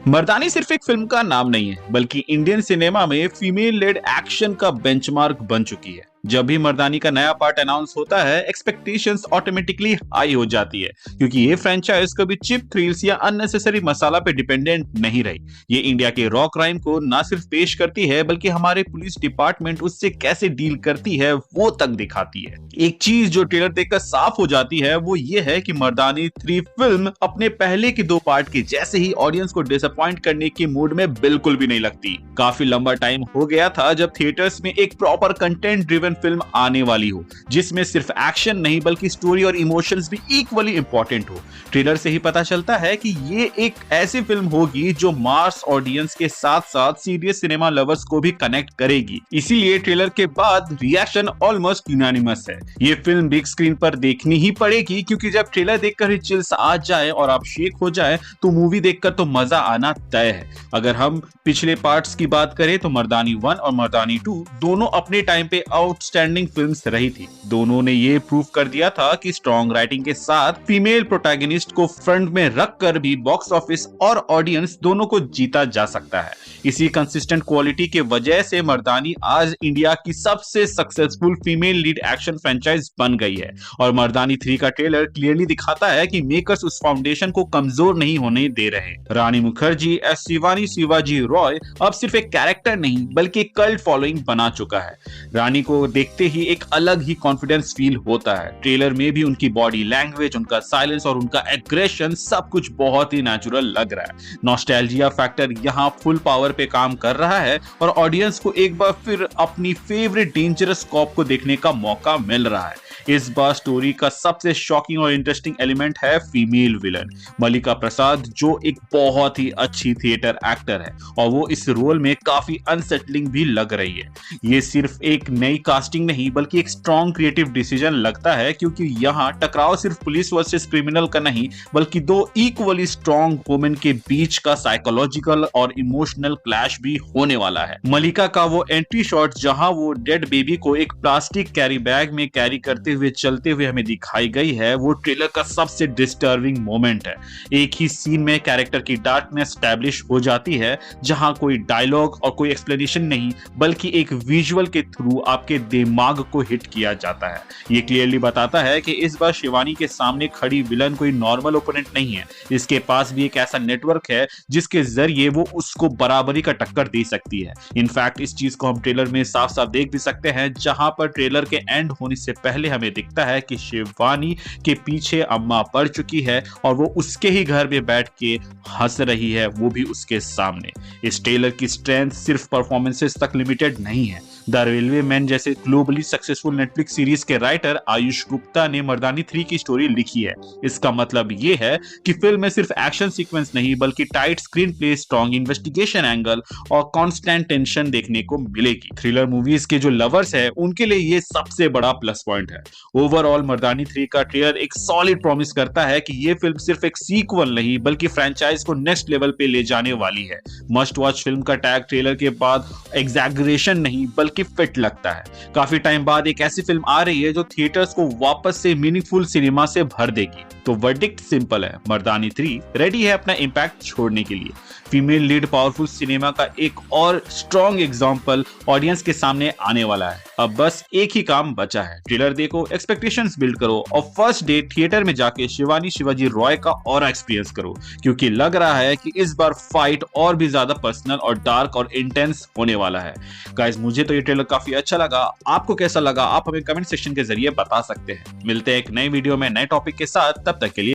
मर्दानी सिर्फ एक फिल्म का नाम नहीं है, बल्कि इंडियन सिनेमा में फीमेल लेड एक्शन का बेंचमार्क बन चुकी है। जब भी मर्दानी का नया पार्ट अनाउंस होता है, एक्सपेक्टेशंस ऑटोमेटिकली हाई हो जाती है, क्योंकि ये फ्रेंचाइज कभी चिप थ्रिल्स या अननेसेसरी मसाला पे डिपेंडेंट नहीं रही। ये इंडिया के रॉ क्राइम को ना सिर्फ पेश करती है, बल्कि हमारे पुलिस डिपार्टमेंट उससे कैसे डील करती है वो तक दिखाती है। एक चीज जो ट्रेलर देखकर साफ हो जाती है वो ये है कि मर्दानी 3 फिल्म अपने पहले के 2 पार्ट के जैसे ही ऑडियंस को डिसअपॉइंट करने के मूड में बिल्कुल भी नहीं लगती। काफी लंबा टाइम हो गया था जब थिएटर्स में एक प्रॉपर कंटेंट ड्रिवन फिल्म आने वाली हो, जिसमें सिर्फ एक्शन नहीं बल्कि स्टोरी और इमोशंस भी इक्वली इंपॉर्टेंट हो। ट्रेलर से ही पता चलता है कि ये एक ऐसी फिल्म होगी जो मास ऑडियंस के साथ साथ सीरियस सिनेमा लवर्स को भी कनेक्ट करेगी। इसीलिए ट्रेलर के बाद रिएक्शन ऑलमोस्ट यूनानिमस है। ये फिल्म बिग स्क्रीन पर देखनी ही पड़ेगी, क्योंकि जब ट्रेलर देखकर ही चिल्स आ जाए और आप शेक हो जाए तो मूवी देखकर तो मजा आना तय है। अगर हम पिछले पार्ट्स की बात करें तो मर्दानी 1 और मर्दानी 2 दोनों अपने टाइम पे आउटस्टैंडिंग फिल्म्स रही थी। दोनों ने ये प्रूव कर दिया था कि स्ट्रॉन्ग राइटिंग के साथ फीमेल प्रोटैगनिस्ट को फ्रंट में रखकर भी बॉक्स ऑफिस और ऑडियंस दोनों को जीता जा सकता है। इसी कंसिस्टेंट क्वालिटी के वजह से मर्दानी आज इंडिया की सबसे successful female lead action franchise बन गई है, और मर्दानी 3 का ट्रेलर क्लियरली दिखाता है कि मेकर्स उस फाउंडेशन को कमजोर नहीं होने दे रहे। रानी मुखर्जी एस शिवानी शिवाजी रॉय अब सिर्फ एक कैरेक्टर नहीं बल्कि एक कल्ट फॉलोइंग बना चुका है। रानी को देखते ही एक अलग ही कॉन्फिडेंस फील होता है। ट्रेलर में भी उनकी बॉडी लैंग्वेज, उनका साइलेंस और उनका एग्रेशन सब कुछ बहुत ही नेचुरल लग रहा है। नॉस्टैल्जिया फैक्टर यहाँ फुल पावर पे काम कर रहा है और ऑडियंस को एक बार फिर अपनी फेवरेट डेंजरस कॉप को देखने का मौका मिल रहा है। इस बार स्टोरी का सबसे शॉकिंग और इंटरेस्टिंग एलिमेंट है फीमेल विलन मल्लिका प्रसाद, जो एक बहुत ही अच्छी थिएटर एक्टर है और वो इस रोल में काफी अनसेटलिंग भी लग रही है। ये सिर्फ एक नई कास्टिंग नहीं बल्कि एक स्ट्रॉन्ग क्रिएटिव डिसीजन लगता है, क्योंकि यहाँ टकराव सिर्फ पुलिस वर्सेस क्रिमिनल का नहीं बल्कि 2 इक्वली स्ट्रॉन्ग वुमेन के बीच का साइकोलॉजिकल और इमोशनल क्लैश भी होने वाला है। मल्लिका का वो एंट्री शॉट जहां वो डेड बेबी को एक प्लास्टिक कैरी बैग में कैरी करते हुए चलते हुए हमें दिखाई गई है, वो ट्रेलर का सबसे डिस्टर्बिंग मोमेंट है। एक ही सीन में कैरेक्टर की डार्कनेस एस्टैब्लिश हो जाती है, जहां कोई डायलॉग और कोई एक्सप्लेनेशन नहीं बल्कि एक विजुअल के थ्रू आपके दिमाग को हिट किया जाता है। ये क्लियरली बताता है कि इस बार शिवानी के सामने खड़ी विलन कोई नॉर्मल ओपोनेंट नहीं है। इसके पास भी एक ऐसा नेटवर्क है जिसके जरिए वो उसको बराबरी का टक्कर दे सकती है। इनफैक्ट इस चीज को हम ट्रेलर में साफ साफ देख भी सकते हैं, जहां पर ट्रेलर के एंड होने से पहले हमें दिखता है कि शिवानी के पीछे अम्मा पड़ चुकी है और वो उसके ही घर में बैठ के हंस रही है, वो भी उसके सामने। इस ट्रेलर की स्ट्रेंथ सिर्फ परफॉर्मेंसेस तक लिमिटेड नहीं है। द रेलवे मैन जैसे ग्लोबली सक्सेसफुल नेटफ्लिक्स सीरीज के राइटर आयुष गुप्ता ने मर्दानी 3 की स्टोरी लिखी है। इसका मतलब ये है कि फिल्म में सिर्फ एक्शन सीक्वेंस नहीं बल्कि tight screen play, strong investigation angle और कांस्टेंट टेंशन देखने को मिलेगी। थ्रिलर मूवीज के जो लवर्स हैं उनके लिए ये सबसे बड़ा प्लस पॉइंट है। ओवरऑल मर्दानी 3 का ट्रेलर एक सॉलिड प्रॉमिस करता है कि ये फिल्म सिर्फ एक सीक्वल नहीं बल्कि फ्रेंचाइज को नेक्स्ट लेवल पे ले जाने वाली है। मस्ट वॉच फिल्म का टैग ट्रेलर के बाद एग्जैगरेशन नहीं बल्कि फिट लगता है। काफी टाइम बाद एक ऐसी फिल्म आ रही है जो थिएटर्स को वापस से मीनिंगफुल सिनेमा से भर देगी। तो वर्डिक्ट सिंपल है, मर्दानी 3 रेडी है अपना इंपैक्ट छोड़ने के लिए। फीमेल लीड पावरफुल सिनेमा का एक और स्ट्रॉन्ग एग्जांपल ऑडियंस के सामने आने वाला है। अब बस एक ही काम बचा है, ट्रेलर देखो, एक्सपेक्टेशंस बिल्ड करो और फर्स्ट डे थिएटर में जाके शिवानी शिवाजी रॉय का और एक्सपीरियंस करो, क्योंकि लग रहा है कि इस बार फाइट और भी ज्यादा पर्सनल और डार्क और इंटेंस होने वाला है। गाइस, मुझे तो ये ट्रेलर काफी अच्छा लगा। आपको कैसा लगा आप हमें कमेंट सेक्शन के जरिए बता सकते हैं। मिलते हैं एक नई वीडियो में नए टॉपिक के साथ, तब तक के लिए